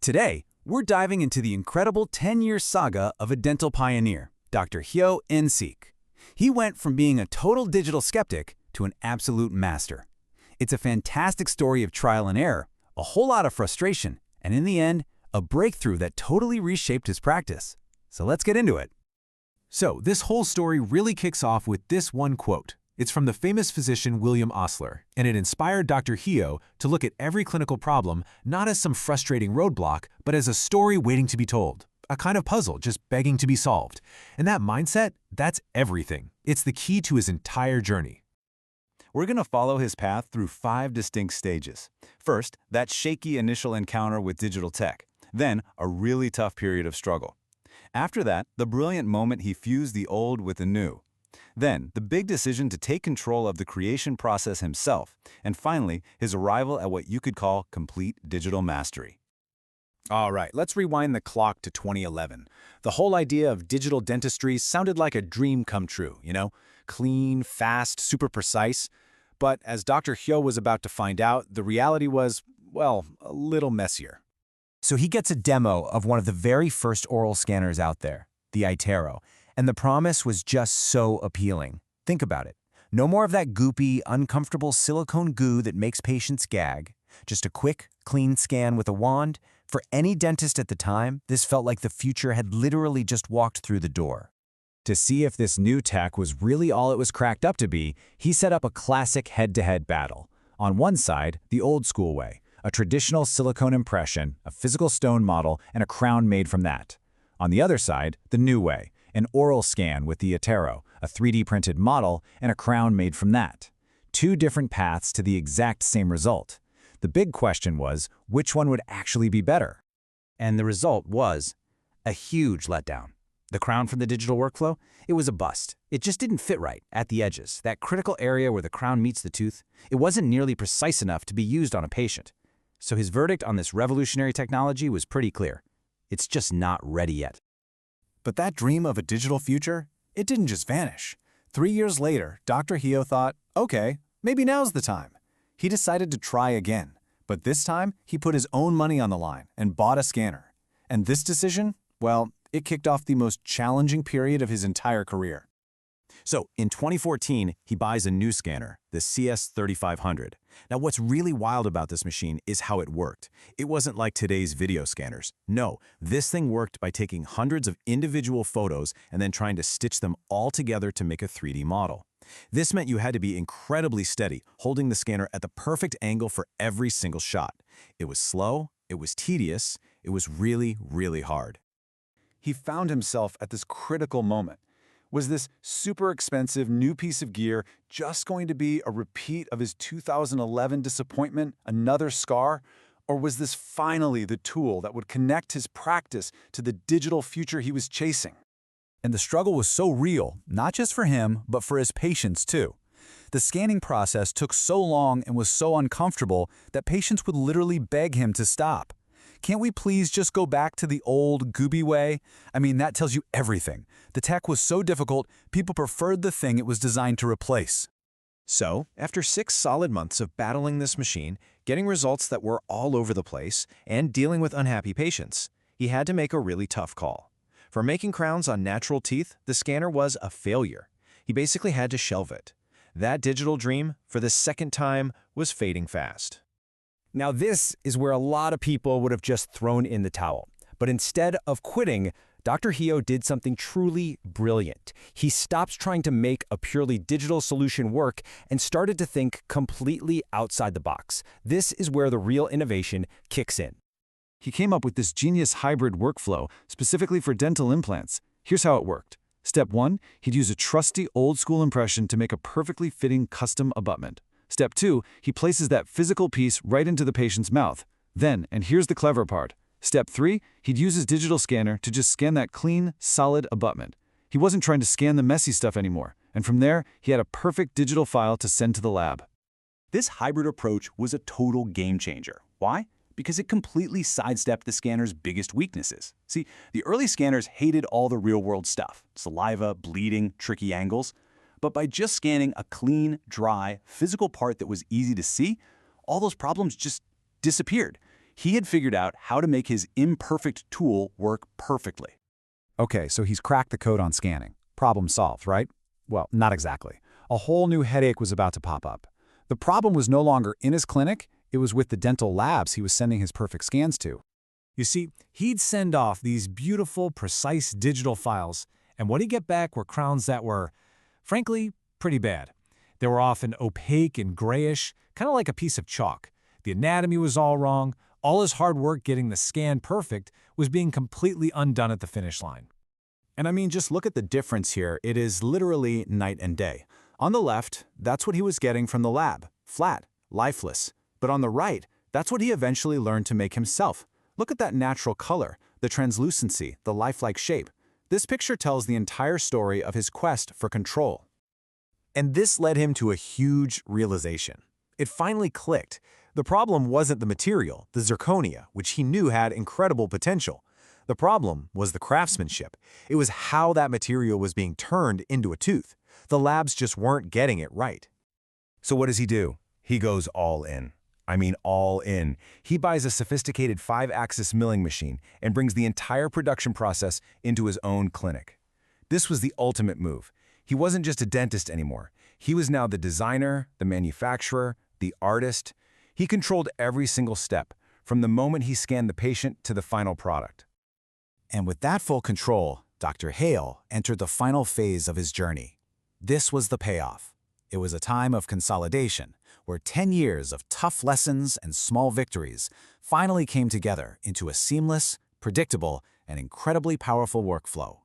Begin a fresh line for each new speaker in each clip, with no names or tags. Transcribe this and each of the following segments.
Today, we're diving into the incredible 10-year saga of a dental pioneer, Dr. Hein식. He went from being a total digital skeptic to an absolute master. It's a fantastic story of trial and error, a whole lot of frustration, and in the end, a breakthrough that totally reshaped his practice. So let's get into it. So, this whole story really kicks off with this one quote. It's from the famous physician William Osler, and it inspired Dr. Hio to look at every clinical problem not as some frustrating roadblock, but as a story waiting to be told, a kind of puzzle just begging to be solved. And that mindset, that's everything. It's the key to his entire journey.
We're going to follow his path through 5 distinct stages. First, that shaky initial encounter with digital tech. Then, a really tough period of struggle. After that, the brilliant moment he fused the old with the new. Then, the big decision to take control of the creation process himself. And finally, his arrival at what you could call complete digital mastery.
All right, let's rewind the clock to 2011. The whole idea of digital dentistry sounded like a dream come true, you know? Clean, fast, super precise. But as Dr. Hyo was about to find out, the reality was, well, a little messier.
So he gets a demo of one of the very first oral scanners out there, the iTero, and the promise was just so appealing. Think about it. No more of that goopy, uncomfortable silicone goo that makes patients gag. Just a quick, clean scan with a wand. For any dentist at the time, this felt like the future had literally just walked through the door. To see if this new tech was really all it was cracked up to be, he set up a classic head-to-head battle. On one side, the old-school way, a traditional silicone impression, a physical stone model, and a crown made from that. On the other side, the new way, an oral scan with the iTero, a 3D printed model, and a crown made from that. 2 different paths to the exact same result. The big question was, which one would actually be better?
And the result was a huge letdown. The crown from the digital workflow, it was a bust. It just didn't fit right at the edges, that critical area where the crown meets the tooth. It wasn't nearly precise enough to be used on a patient. So his verdict on this revolutionary technology was pretty clear. It's just not ready yet.
But that dream of a digital future, it didn't just vanish. 3 years later, Dr. Hio thought, okay, maybe now's the time. He decided to try again, but this time he put his own money on the line and bought a scanner. And this decision, well, it kicked off the most challenging period of his entire career.
So, in 2014, he buys a new scanner, the CS3500. Now, what's really wild about this machine is how it worked. It wasn't like today's video scanners. No, this thing worked by taking hundreds of individual photos and then trying to stitch them all together to make a 3D model. This meant you had to be incredibly steady, holding the scanner at the perfect angle for every single shot. It was slow, it was tedious, it was really, really hard.
He found himself at this critical moment. Was this super expensive new piece of gear just going to be a repeat of his 2011 disappointment, another scar? Or was this finally the tool that would connect his practice to the digital future he was chasing?
And the struggle was so real, not just for him, but for his patients too. The scanning process took so long and was so uncomfortable that patients would literally beg him to stop. Can't we please just go back to the old, gooby way? I mean, that tells you everything. The tech was so difficult, people preferred the thing it was designed to replace. So, after 6 solid months of battling this machine, getting results that were all over the place, and dealing with unhappy patients, he had to make a really tough call. For making crowns on natural teeth, the scanner was a failure. He basically had to shelve it. That digital dream, for the second time, was fading fast.
Now this is where a lot of people would have just thrown in the towel. But instead of quitting, Dr. Hio did something truly brilliant. He stopped trying to make a purely digital solution work and started to think completely outside the box. This is where the real innovation kicks in.
He came up with this genius hybrid workflow specifically for dental implants. Here's how it worked. Step 1, he'd use a trusty old-school impression to make a perfectly fitting custom abutment. Step 2, he places that physical piece right into the patient's mouth. Then, and here's the clever part, Step 3, he'd use his digital scanner to just scan that clean, solid abutment. He wasn't trying to scan the messy stuff anymore, and from there, he had a perfect digital file to send to the lab.
This hybrid approach was a total game changer. Why? Because it completely sidestepped the scanner's biggest weaknesses. See, the early scanners hated all the real-world stuff, saliva, bleeding, tricky angles. But by just scanning a clean, dry, physical part that was easy to see, all those problems just disappeared. He had figured out how to make his imperfect tool work perfectly.
Okay, so he's cracked the code on scanning. Problem solved, right? Well, not exactly. A whole new headache was about to pop up. The problem was no longer in his clinic, it was with the dental labs he was sending his perfect scans to.
You see, he'd send off these beautiful, precise digital files, and what he'd get back were crowns that were, frankly, pretty bad. They were often opaque and grayish, kind of like a piece of chalk. The anatomy was all wrong. All his hard work getting the scan perfect was being completely undone at the finish line.
And I mean, just look at the difference here. It is literally night and day. On the left, that's what he was getting from the lab, flat, lifeless. But on the right, that's what he eventually learned to make himself. Look at that natural color, the translucency, the lifelike shape. This picture tells the entire story of his quest for control.
And this led him to a huge realization. It finally clicked. The problem wasn't the material, the zirconia, which he knew had incredible potential. The problem was the craftsmanship. It was how that material was being turned into a tooth. The labs just weren't getting it right.
So what does he do? He goes all in. I mean all in. He buys a sophisticated 5-axis milling machine and brings the entire production process into his own clinic. This was the ultimate move. He wasn't just a dentist anymore. He was now the designer, the manufacturer, the artist. He controlled every single step, from the moment he scanned the patient to the final product.
And with that full control, Dr. Hale entered the final phase of his journey. This was the payoff. It was a time of consolidation, where 10 years of tough lessons and small victories finally came together into a seamless, predictable, and incredibly powerful workflow.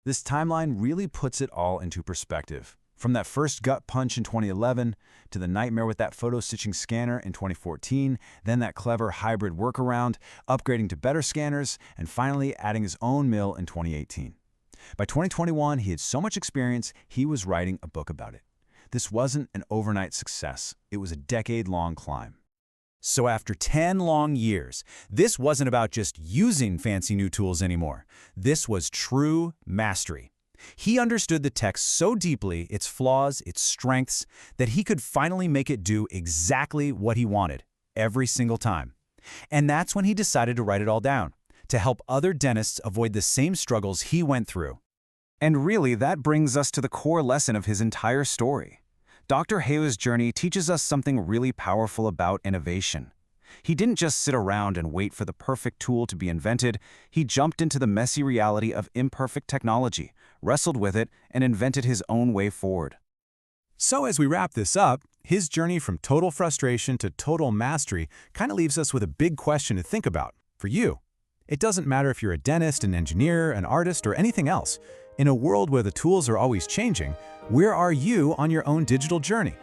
This timeline really puts it all into perspective. From that first gut punch in 2011, to the nightmare with that photo-stitching scanner in 2014, then that clever hybrid workaround, upgrading to better scanners, and finally adding his own mill in 2018. By 2021, he had so much experience, he was writing a book about it. This wasn't an overnight success. It was a decade-long climb.
So after 10 long years, this wasn't about just using fancy new tools anymore. This was true mastery. He understood the tech so deeply, its flaws, its strengths, that he could finally make it do exactly what he wanted, every single time. And that's when he decided to write it all down, to help other dentists avoid the same struggles he went through.
And really, that brings us to the core lesson of his entire story. Dr. Hale's journey teaches us something really powerful about innovation. He didn't just sit around and wait for the perfect tool to be invented. He jumped into the messy reality of imperfect technology, wrestled with it, and invented his own way forward.
So as we wrap this up, his journey from total frustration to total mastery kind of leaves us with a big question to think about for you. It doesn't matter if you're a dentist, an engineer, an artist, or anything else. In a world where the tools are always changing, where are you on your own digital journey?